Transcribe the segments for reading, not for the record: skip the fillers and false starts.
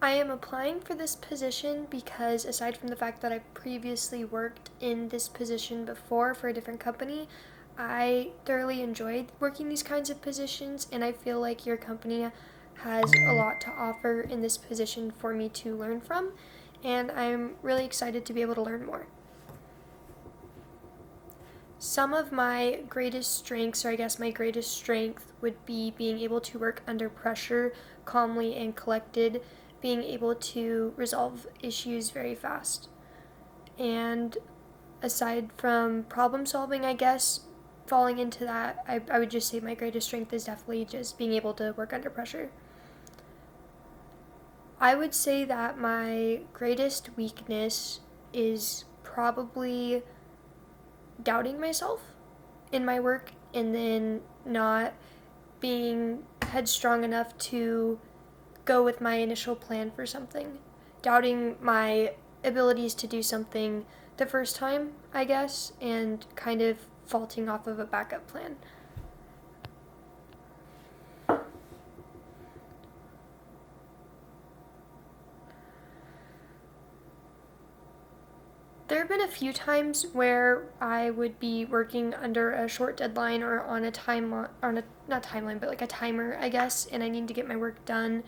I am applying for this position because aside from the fact that I've previously worked in this position before for a different company, I thoroughly enjoyed working these kinds of positions, and I feel like your company has a lot to offer in this position for me to learn from, and I'm really excited to be able to learn more. Some of my greatest strengths, or I guess my greatest strength, would be being able to work under pressure calmly and collected, being able to resolve issues very fast. And aside from problem solving, I guess, falling into that, I would just say my greatest strength is definitely just being able to work under pressure. I would say that my greatest weakness is probably doubting myself in my work and then not being headstrong enough to go with my initial plan for something. Doubting my abilities to do something the first time, I guess, and kind of faulting off of a backup plan. There have been a few times where I would be working under a short deadline or on a not timeline, but like a timer, I guess, and I need to get my work done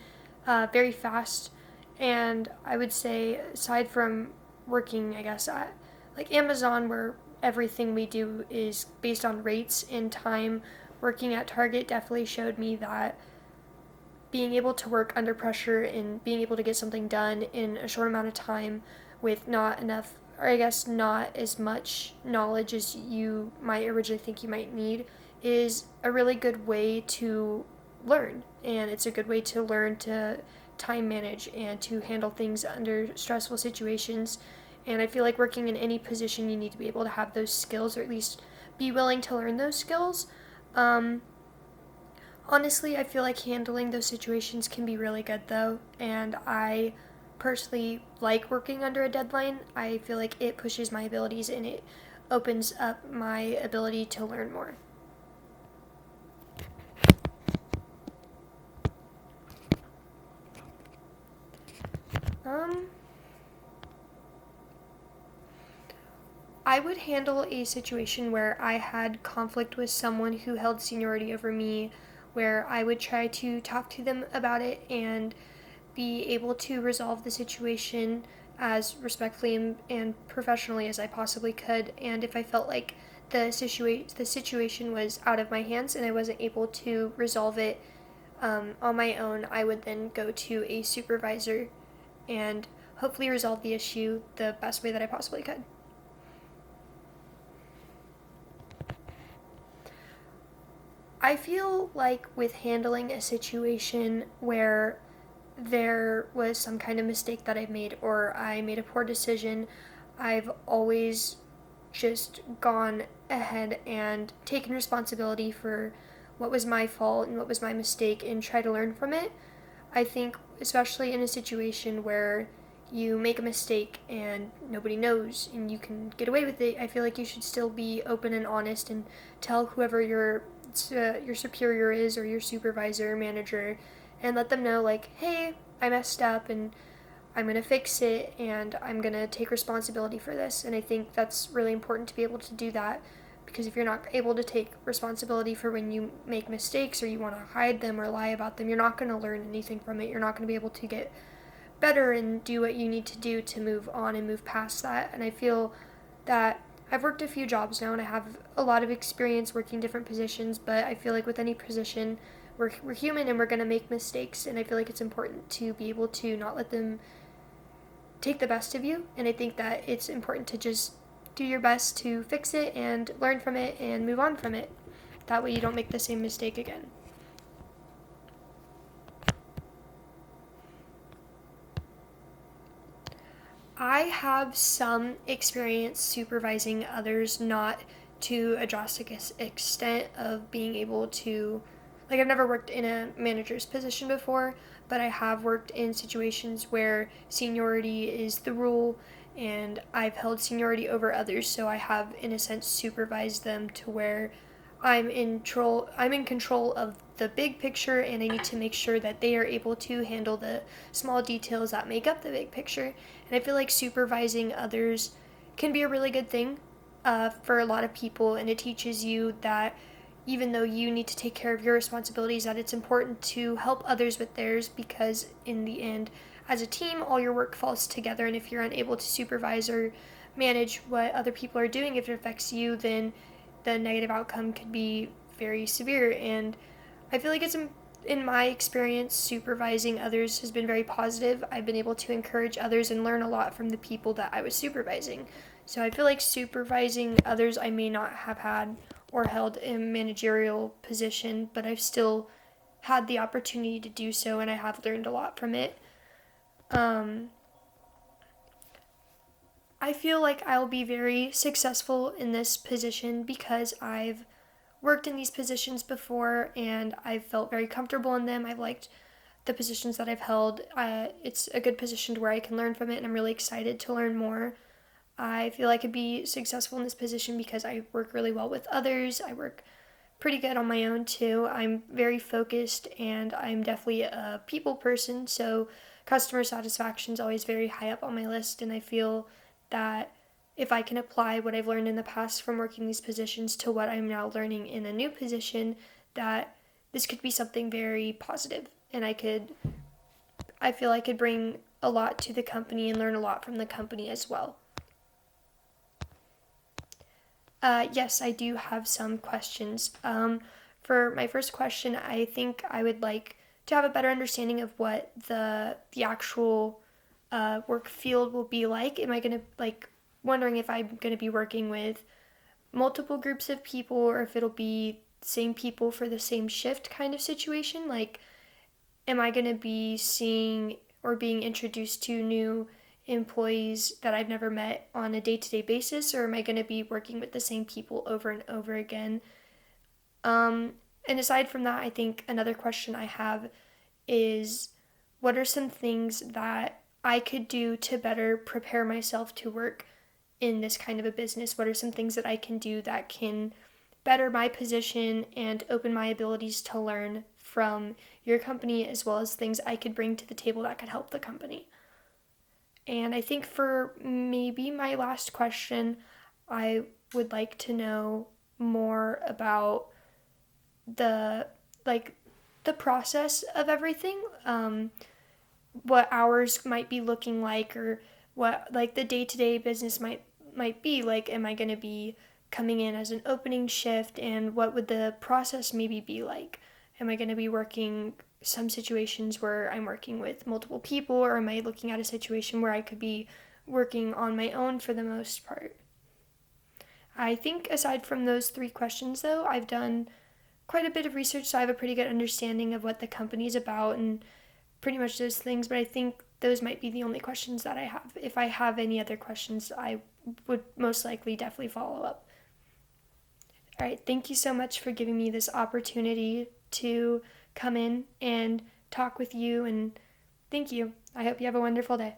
very fast. And I would say, aside from working, I guess, at like Amazon, where everything we do is based on rates and time, working at Target definitely showed me that being able to work under pressure and being able to get something done in a short amount of time with not enough, or I guess not as much knowledge as you might originally think you might need, is a really good way to learn. And it's a good way to learn to time manage and to handle things under stressful situations. And I feel like working in any position, you need to be able to have those skills, or at least be willing to learn those skills. Um, Honestly, I feel like handling those situations can be really good though, and I personally like working under a deadline. I feel like it pushes my abilities and it opens up my ability to learn more. Um, I would handle a situation where I had conflict with someone who held seniority over me, where I would try to talk to them about it and be able to resolve the situation as respectfully and professionally as I possibly could. And if I felt like the situation was out of my hands and I wasn't able to resolve it on my own, I would then go to a supervisor and hopefully resolve the issue the best way that I possibly could. I feel like with handling a situation where there was some kind of mistake that I made or I made a poor decision, I've always just gone ahead and taken responsibility for what was my fault and what was my mistake and try to learn from it. I think, especially in a situation where you make a mistake and nobody knows and you can get away with it, I feel like you should still be open and honest and tell whoever your superior is or your supervisor or manager and let them know, like, hey, I messed up and I'm going to fix it and I'm going to take responsibility for this. And I think that's really important to be able to do that, because if you're not able to take responsibility for when you make mistakes or you want to hide them or lie about them, you're not going to learn anything from it. You're not going to be able to get better and do what you need to do to move on and move past that. And I feel that I've worked a few jobs now and I have a lot of experience working different positions, but I feel like with any position, we're human and we're going to make mistakes, and I feel like it's important to be able to not let them take the best of you. And I think that it's important to just do your best to fix it and learn from it and move on from it. That way you don't make the same mistake again. I have some experience supervising others, not to a drastic extent of being able to, like, I've never worked in a manager's position before, but I have worked in situations where seniority is the rule and I've held seniority over others, so I have in a sense supervised them to where I'm in control of the big picture, and I need to make sure that they are able to handle the small details that make up the big picture. And I feel like supervising others can be a really good thing for a lot of people, and it teaches you that even though you need to take care of your responsibilities, that it's important to help others with theirs, because in the end, as a team, all your work falls together, and if you're unable to supervise or manage what other people are doing, if it affects you, then the negative outcome could be very severe. And I feel like in my experience, supervising others has been very positive. I've been able to encourage others and learn a lot from the people that I was supervising. So I feel like supervising others, I may not have had or held a managerial position, but I've still had the opportunity to do so, and I have learned a lot from it. Um, I feel like I'll be very successful in this position because I've worked in these positions before and I've felt very comfortable in them. I've liked the positions that I've held. It's a good position to where I can learn from it, and I'm really excited to learn more. I feel I could be successful in this position because I work really well with others. I work pretty good on my own too. I'm very focused and I'm definitely a people person, so customer satisfaction is always very high up on my list, and I feel that if I can apply what I've learned in the past from working these positions to what I'm now learning in a new position, that this could be something very positive, and I feel I could bring a lot to the company and learn a lot from the company as well. Yes, I do have some questions. For my first question, I think I would like to have a better understanding of what the actual work field will be like. Am I gonna like wondering if I'm gonna be working with multiple groups of people, or if it'll be same people for the same shift kind of situation? Like, am I gonna be seeing or being introduced to new employees that I've never met on a day-to-day basis, or am I going to be working with the same people over and over again? And aside from that, I think another question I have is, what are some things that I could do to better prepare myself to work in this kind of a business? What are some things that I can do that can better my position and open my abilities to learn from your company, as well as things I could bring to the table that could help the company? And I think for maybe my last question, I would like to know more about the like the process of everything. What hours might be looking like, or what like the day-to-day business might be like. Am I going to be coming in as an opening shift, and what would the process maybe be like? Am I going to be working some situations where I'm working with multiple people, or am I looking at a situation where I could be working on my own for the most part? I think aside from those three questions, though, I've done quite a bit of research, so I have a pretty good understanding of what the company's about and pretty much those things, but I think those might be the only questions that I have. If I have any other questions, I would most likely definitely follow up. All right, thank you so much for giving me this opportunity to come in and talk with you, and thank you. I hope you have a wonderful day.